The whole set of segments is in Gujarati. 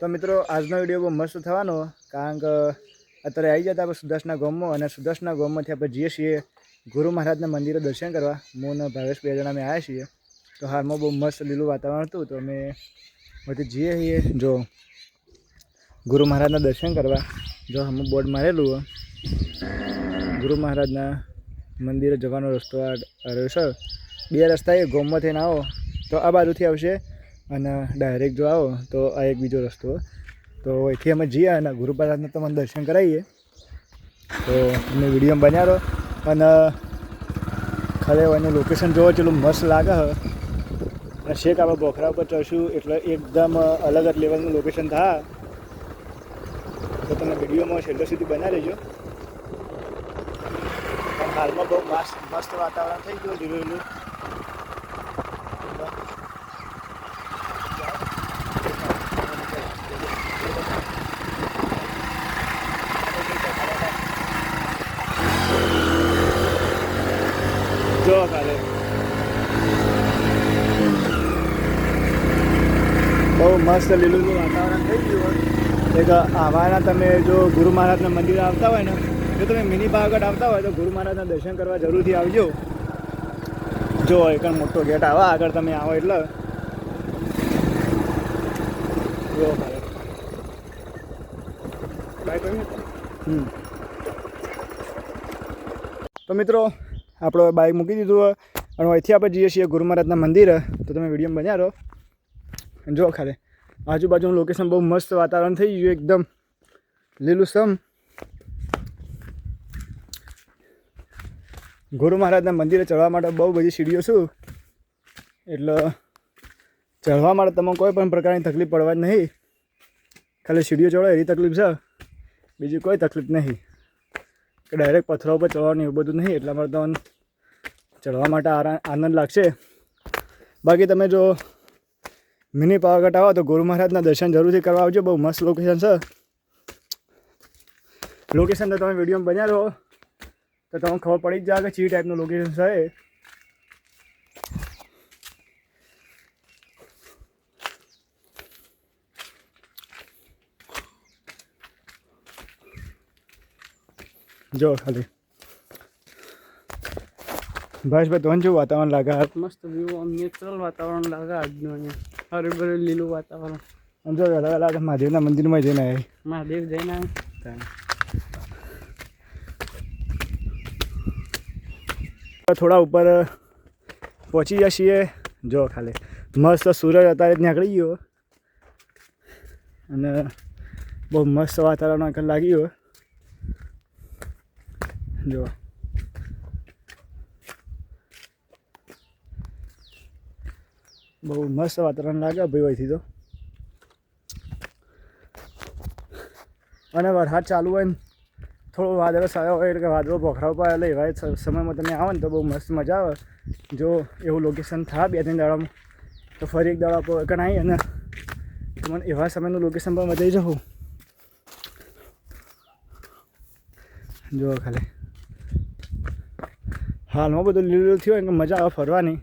તો મિત્રો આજનો વિડીયો બહુ મસ્ત થવાનો, કારણ કે અત્યારે આવી જતા આપણે સુદર્શના ગામમાં, અને સુદર્શના ગામમાંથી આપણે જઈએ છીએ ગુરુ મહારાજના મંદિરે દર્શન કરવા. હું અને ભાવેશ 2 જણા અમે આવ્યા છીએ. તો હાલમાં બહુ મસ્ત લીલું વાતાવરણ હતું, તો અમે બધી જઈએ છીએ જો ગુરુ મહારાજના દર્શન કરવા. જો અમે બોર્ડ મારેલું ગુરુ મહારાજના મંદિરે જવાનો રસ્તો રહ્યો છે. 2 રસ્તા એ ગામમાં થઈને આવો તો આ બાજુથી આવશે, અને ડાયરેક્ટ જો આવો તો આ એક બીજો રસ્તો. તો અહીંથી અમે જઈએ અને ગુરુ મહારાજને તમને દર્શન કરાવીએ. તો અમે વિડીયો બનાવો, અને ખરે એનું લોકેશન જોવો ચેટલું મસ્ત લાગે છે. અને શેક આપણે બોખરા ઉપર ચડશું એટલે એકદમ અલગ જ લેવલનું લોકેશન થાય. તો તમે વિડીયોમાં છેલ્લે સુધી બનાવી લેજો. હાલમાં બહુ મસ્ત વાતાવરણ થઈ ગયું લીલું. જો કાલે બહુ મસ્ત લીલું વાતાવરણ થઈ ગયું. એક આવાના તમે જો ગુરુ મહારાજના મંદિરે આવતા હોય ને, જો તમે મિની પાવાગઢ આવતા હોય તો ગુરુ મહારાજના દર્શન કરવા જરૂરથી આવજો. જો એક મોટો ગેટ આવે આગળ તમે આવો એટલે જો તો મિત્રો આપણો બાઇક મૂકી દીધું અને અહીંથી આપણે જઈએ છીએ ગુરુ મહારાજના મંદિરે. તો તમે વિડીયો બન્યા રહો. જો ખાલી આજુબાજુનું લોકેશન બહુ મસ્ત વાતાવરણ થઈ ગયું, એકદમ લીલુંછમ. ગુરુ મહારાજના મંદિરે ચડવા માટે બહુ બધી સીડીઓ છું, એટલે ચડવા માટે તમને કોઈ પણ પ્રકારની તકલીફ પડવા જ નહીં. ખાલી સીડીઓ ચડો એવી તકલીફ છે, બીજી કોઈ તકલીફ નહીં. કે ડાયરેક્ટ પથ્થરો ઉપર ચડવાનું એવું બધું નહીં, એટલા માટે તમને ચડવા માટે આનંદ લાગશે. બાકી તમે જો મિની પાવાગઢ આવો તો ગુરુ મહારાજના દર્શન જરૂરથી કરવા આવજો. બહુ મસ્ત લોકેશન છે. લોકેશન તો તમે વિડીયોમાં બન્યા રહો તો તમને ખબર પડી જ જાય કે ચી ટાઈપનું લોકેશન છે. જો ખાલી ભાઈ તો જેવું વાતાવરણ લાગે, મસ્ત વ્યૂ, આમ નેચરલ વાતાવરણ લાગે આજનું. અહીંયા હરે ભરે લીલું વાતાવરણ. આમ જો અલગ અલગ મહાદેવના મંદિરમાં જઈને આવે. મહાદેવ જઈને આવે. થોડા ઉપર પહોંચી ગયા છીએ. જો ખાલી મસ્ત સૂરજ અત્યારે જ નીકળી ગયો, અને બહુ મસ્ત વાતાવરણ આગળ લાગી ગયો. જો બહુ મસ્ત વાતાવરણ લાગે ભાઈ અહીંથી તો. અને વરસાદ ચાલુ હોય ને થોડો વાદળો સારો હોય એટલે કે વાદળો બોખરા ઉપર એટલે એવા સમયમાં તમે આવો ને તો બહુ મસ્ત મજા આવે. જો એવું લોકેશન થાય 2-3 દાડામાં તો ફરી એક દાડા પર આવી, અને તમને એવા સમયનું લોકેશન પર મજા આવી જાઉં. જો ખાલી હાલમાં બધું લીલું થયું હોય મજા આવે ફરવાની,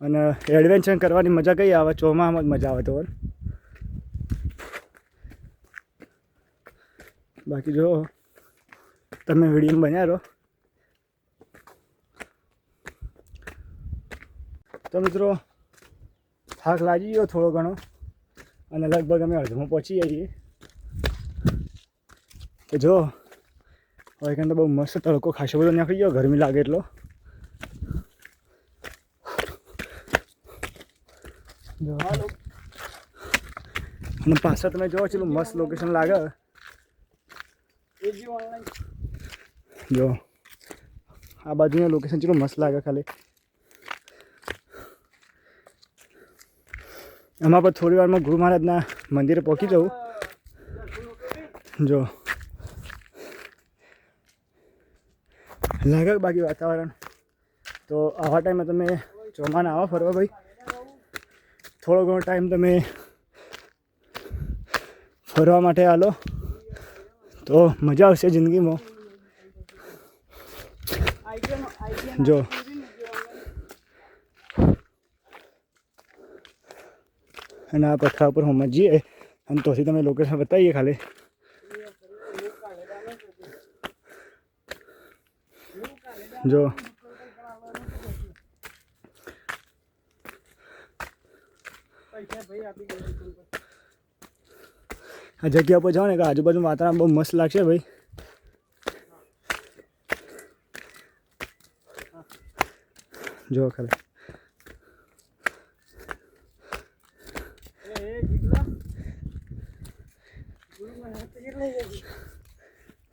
અને એડવેન્ચર કરવાની મજા કઈ આવે, ચોમાસામાં જ મજા આવે. તો બાકી જો તમે વિડીયો બન્યા રહો. તો મિત્રો થાક લાગી ગયો થોડો ઘણો, અને લગભગ અમે અડધમાં પહોંચી જઈએ. તો જો હવે તો બહુ મસ્ત તડકો ખાસો બધો નીકળી ગયો, ગરમી લાગે એટલો. અને પાછળ તમે જોવો ચેટલું મસ્ત લોકેશન લાગે. જો આ બાજુનું લોકેશન ચેટલું મસ્ત લાગે. ખાલી એમાં પણ થોડી વારમાં ગુરુ મહારાજના મંદિરે પહોંચી જવું. જો લાગે બાકી વાતાવરણ તો આવા ટાઈમે તમે ચોમાના આવો ફરવા ભાઈ. થોડો ઘણો ટાઈમ તમે ફરવા માટે આલો તો મજા આવશે જિંદગીમાં. જો અને આ પથરા ઉપર સમજીએ અને તોથી તમે લોકેશન બતાવીએ ખાલી. જો આ જગ્યા પર જાઓ ને કે આજુબાજુ વાતાવરણ બહુ મસ્ત લાગશે ભાઈ. જો ખાલી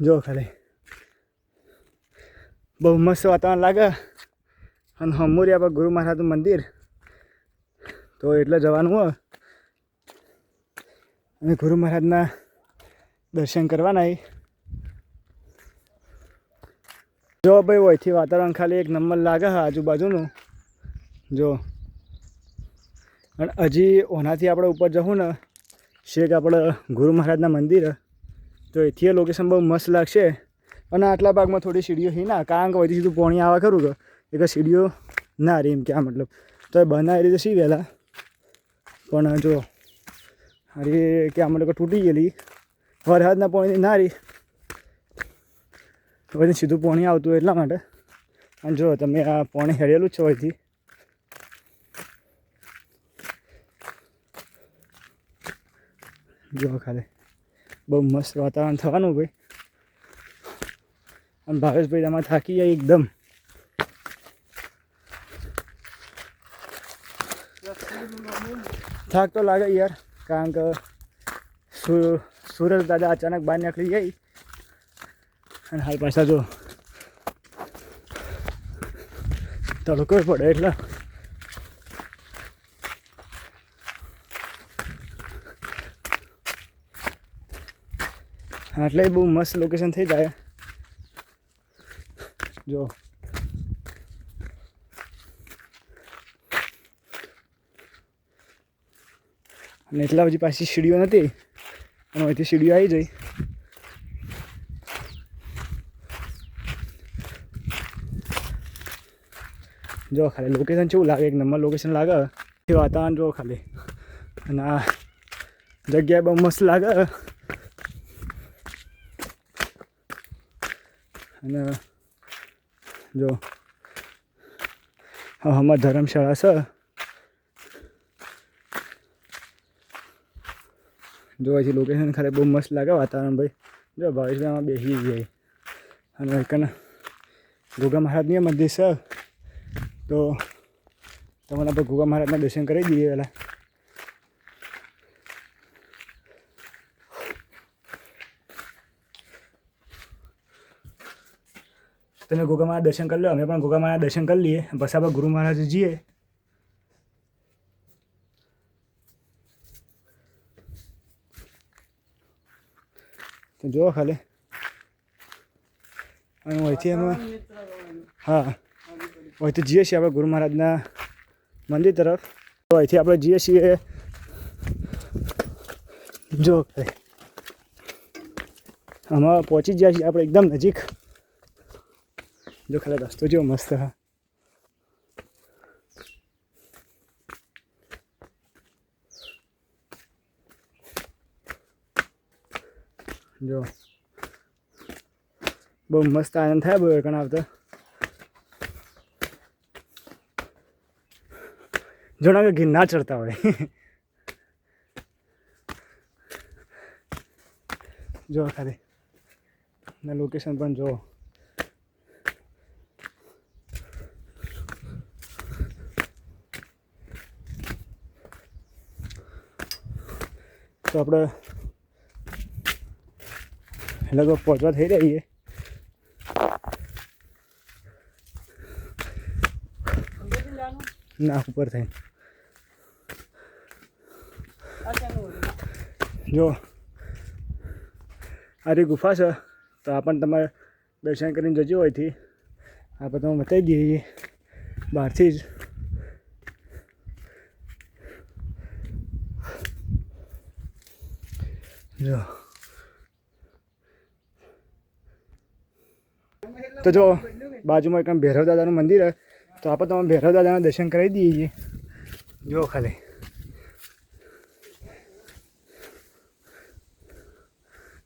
જો ખાલી બહુ મસ્ત વાતાવરણ લાગે. અને હમુરિયા પર ગુરુ મહારાજનું મંદિર તો એટલે જવાનું હોય અને ગુરુ મહારાજના દર્શન કરવાના. જો ભાઈ અહીંથી વાતાવરણ ખાલી એક નંબર લાગે છે આજુબાજુનું. જો અને હજી ઓનાથી આપણે ઉપર જવું ને શેખ આપણે ગુરુ મહારાજના મંદિર તો એથી લોકેશન બહુ મસ્ત લાગશે. અને આટલા ભાગમાં થોડી સીડીઓ હી ના કારણ કે અહીંથી સીધું પાણી આવે ખરું કે એક સીડીઓ ના રહી એમ કે આ મતલબ તો એ બનાવી રીતે સી વહેલા પણ જો અરે કે આમ લોકો તૂટી ગયેલી વરસાદના પાણીની ના રહી તો પછી સીધું પાણી આવતું એટલા માટે. અને જો તમે આ પાણી હેડેલું જ છો અહીંથી. જો ખાલી બહુ મસ્ત વાતાવરણ થવાનું ભાઈ. અને ભાવેશભાઈ તમારે થાકી જાય એકદમ. થાક તો લાગે યાર કારણ કે સુરત દાદા અચાનક બહાર નીકળી ગઈ અને હાલ પાછા જો તડકો પડે એટલે એટલે બહુ મસ્ત લોકેશન થઈ જાય. જો અને એટલા બધી પાછી સીડીઓ નથી અને અહીંથી સીડીઓ આવી જાય. જો ખાલી લોકેશન કેવું લાગે એક નંબર લોકેશન લાગે. એ વાતાવરણ જો ખાલી અને આ જગ્યા બહુ મસ્ત લાગે. અને જો હા અમારી ધર્મશાળા છે. જો અહીંથી લોકેશન ખાલી બહુ મસ્ત લાગે વાતાવરણ ભાઈ. જો ભાવેશભાઈ આમાં બેસી જાય અને એકને ગોગા મહારાજની મંદિર છે તો તમને આપણે ગોગા મહારાજના દર્શન કરી દઈએ પહેલાં. તમે ગોગા મહારાજ દર્શન કરી લો અમે પણ ગોગા મહારાજ દર્શન કરી લઈએ પછી આપણે ગુરુ મહારાજ જઈએ. તો જો ખાલી અને અહીંથી અમે હા અહીંથી જઈએ છીએ આપણે ગુરુ મહારાજના મંદિર તરફ. તો અહીંથી આપણે જઈએ છીએ. જો ખાલી આમાં પહોંચી ગયા છીએ આપણે એકદમ નજીક. જો ખાલી રસ્તો જેવો મસ્ત હા. જો બહુ મસ્ત આનંદ થાય બહુ એકણ આવતા. જોણા કે ગિરનાર ચડતા હોય. જો ખાલી ના લોકેશન પણ જો તો આપણે લગભગ પહોંચવા થઈ રહીએ. ના ઉપર થઈ જો આ રી ગુફા છે તો આપણને તમારે દર્શન કરીને જજો હોયથી આપણે તમે બતાવી દઈએ બહારથી જ. જો તો જો બાજુમાં એક ભૈરવ દાદાનું મંદિર છે તો આપણે તમે ભૈરવ દાદાના દર્શન કરાવી દઈએ. જો ખાલી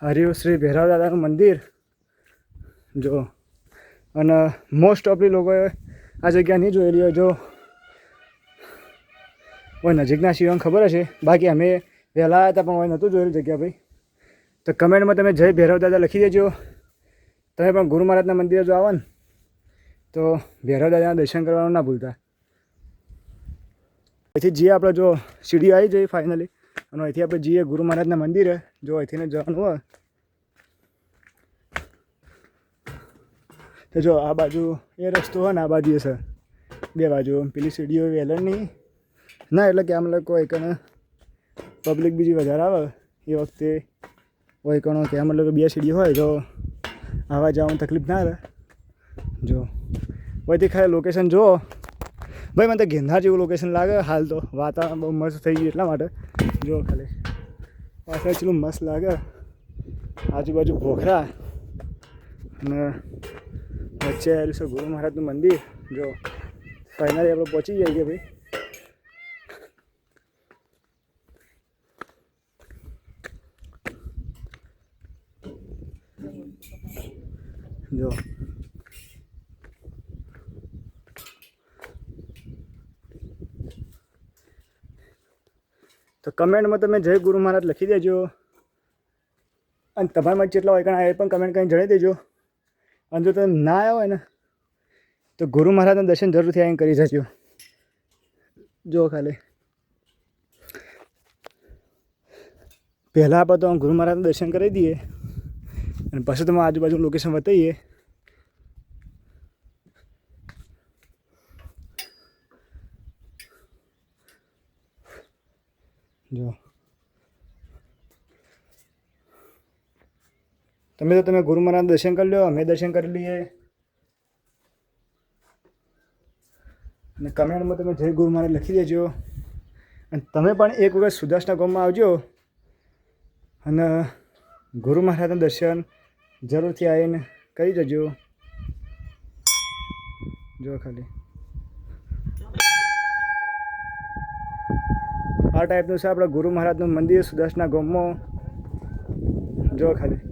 હરિયું શ્રી ભૈરવ દાદાનું મંદિર જો. અને મોસ્ટ ઓફલી લોકોએ આ જગ્યા નહીં જોયેલી હોય. જો કોઈ નજીકના શિવને ખબર હશે, બાકી અમે વહેલા આવ્યા હતા પણ હોય નહોતું જોયેલું જગ્યા ભાઈ. તો કમેન્ટમાં તમે જય ભૈરવ દાદા લખી દેજો. તમે પણ ગુરુ મહારાજના મંદિરે જો આવો ને તો ભૈરવ દાદાના દર્શન કરવાનું ના ભૂલતા. અહીંથી જઈએ આપણે, જો સીડી આવી જઈએ ફાઇનલી, અને અહીંથી આપણે જઈએ ગુરુ મહારાજના મંદિરે. જો અહીંથી જવાનું હોય તો જો આ બાજુ એ રસ્તો હોય ને આ બાજુ છે, બે બાજુ. પેલી સીડીઓ વેલણની ના, એટલે કે આમ લોકો એકને પબ્લિક બીજી વધારે આવે એ વખતે હોય કણો કે આમ મતલબ કે બે સીડી હોય તો આવવા જવાનું તકલીફ ના રહે. જો હોયથી ખાલી લોકેશન જુઓ ભાઈ, મને તો ગિરનાર જેવું લોકેશન લાગે હાલ. તો વાતાવરણ બહુ મસ્ત થઈ ગયું એટલા માટે. જો ખાલી પાછળ એટલું મસ્ત લાગે, આજુબાજુ ભોખરા અને વચ્ચે આવેલું છે ગુરુ મહારાજનું મંદિર. જો ફાઇનલી આપણે પહોંચી જઈએ કે ભાઈ. જો તો કમેન્ટમાં તમે જય ગુરુ મહારાજ લખી દેજો. અને તમારામાં જેટલા હોય એ પણ કમેન્ટ કરીને જણાવી દેજો. અને જો તમે ના આવ્યા હોય ને તો ગુરુ મહારાજના દર્શન જરૂરથી આવીને કરી જજો. જો ખાલી પહેલાં આપણે તો ગુરુ મહારાજના દર્શન કરી દઈએ અને પછી તમે આજુબાજુ લોકેશન બતાવીએ. જો તમે ગુરુ મહારાજના દર્શન કરી લો, અમે દર્શન કરી લઈએ. અને કમેન્ટમાં તમે જય ગુરુ મહારાજ લખી દેજો. અને તમે પણ એક વખત સુદાસના ગામમાં આવજો અને ગુરુ મહારાજના દર્શન જરૂરથી આવીને કરી જજો. જો ખાલી આ ટાઈપનું છે આપણે ગુરુ મહારાજનું મંદિર સુદાસના ગામમાં. જો ખાલી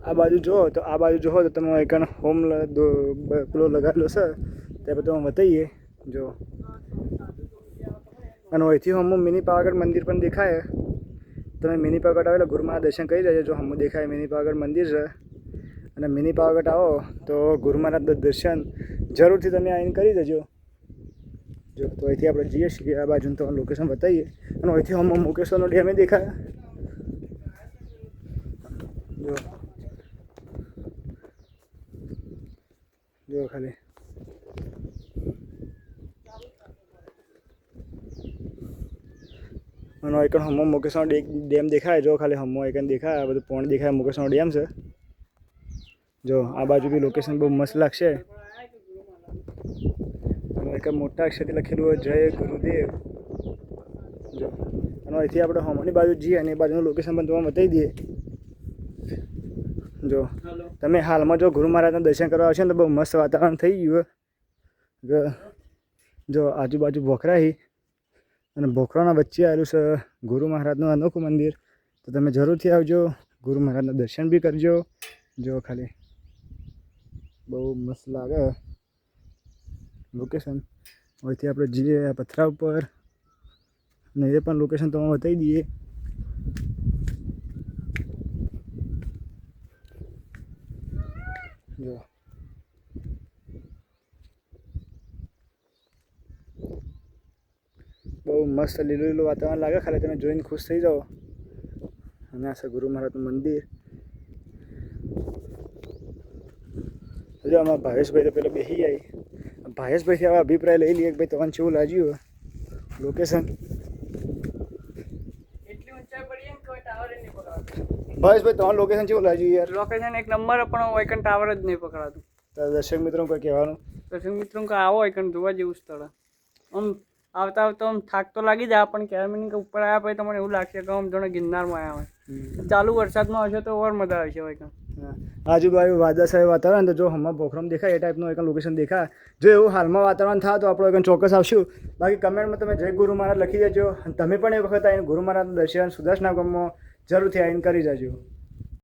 આ બાજુ જુઓ તો તમે એક હોમ પેલો લગાવેલો છે તે બધું અમે બતાવીએ. જો અને અહીંથી હમ મિની પાવાગઢ મંદિર પણ દેખાય. તમે મિની પાવાગઢ આવેલા ગુરુ મહારાજ દર્શન કરી જજો. જો હમ દેખાય મિની પાવાગઢ મંદિર છે. અને મિની પાવાગઢ આવો તો ગુરુ મહારાજના દર્શન જરૂરથી તમે આવીને કરી જજો. જો તો અહીંથી આપણે જઈએ છીએ આ બાજુ તો લોકેશન બતાવીએ. અને અહીંથી હમ મુકેશ્વરનો ડેમે દેખાય. જો ખાલી અને એક હમો મુકેશ્વરનો ડેમ દેખાય. જો ખાલી હમો એક દેખાય, આ બધું પોણ દેખાય, મુકેશ્વરનો ડેમ છે. જો આ બાજુ બી લોકેશન બહુ મસ્ત લાગશે. એક મોટા અક્ષરથી લખેલું હોય જય ગુરુદેવ. જો અને અહીંથી આપણે હમોની બાજુ જઈએ અને એ બાજુનું લોકેશન પણ તમને બતાવી દઈએ. જો તમે હાલમાં જો ગુરુ મહારાજના દર્શન કરવા આવશો ને તો બહુ મસ્ત વાતાવરણ થઈ ગયું. જો આજુબાજુ ભોખરા અને ભોખરાના વચ્ચે આવેલું છે ગુરુ મહારાજનું અનોખું મંદિર. તો તમે જરૂરથી આવજો, ગુરુ મહારાજના દર્શન બી કરજો. જો ખાલી બહુ મસ્ત લાગે લોકેશન. અહીંથી આપણે જઈએ આ પથરા ઉપર અને એ પણ લોકેશન તમને બતાવી દઈએ. જો બહુ મસ્ત લીલું વાતાવરણ લાગે. ખાલી તમે જોઈને ખુશ થઈ જાઓ. અને આ છે ગુરુ મહારાજનું મંદિર. જો આમાં ભાવેશભાઈ તો પેલો બેસી જાય. ભાવેશભાઈથી આવા અભિપ્રાય લઈ લઈએ કે ભાઈ તમને કેવું લાગ્યું લોકેશન. ભાવેશભાઈ તમારું લોકેશન કેવું લાગ્યું યાર? લોકેશન એક નંબર, પણ વૈકન ટાવર જ નહીં પકડાતું. તો દર્શક મિત્રો કોઈ કહેવાનું? દર્શક મિત્રો આવો વૈકન જોવા જેવું સ્થળ. આમ આવતા આવતા આમ થાક તો લાગી જાય, પણ કેરમીની ઉપર આવ્યા પછી તમને એવું લાગશે કે આમ જાણે ગિરનારમાં આવ્યા હોય. ચાલુ વરસાદમાં આવશે તો ઓર મજા આવશે વૈકન. આજુબાજુ વાદળછાયું વાતાવરણ તો જો હમણાં પોખરમ દેખાય એ ટાઈપનું એક લોકેશન દેખાય જો એવું હાલમાં વાતાવરણ થાય તો આપણે એક ચોક્કસ આવશું. બાકી કમેન્ટમાં તમે જય ગુરુ મહારાજ લખી દેજો અને તમે પણ એ વખત આવીને ગુરુ મહારાજના દર્શન સુદર્શના ગામમાં જરૂરથી આવીને કરી જજો.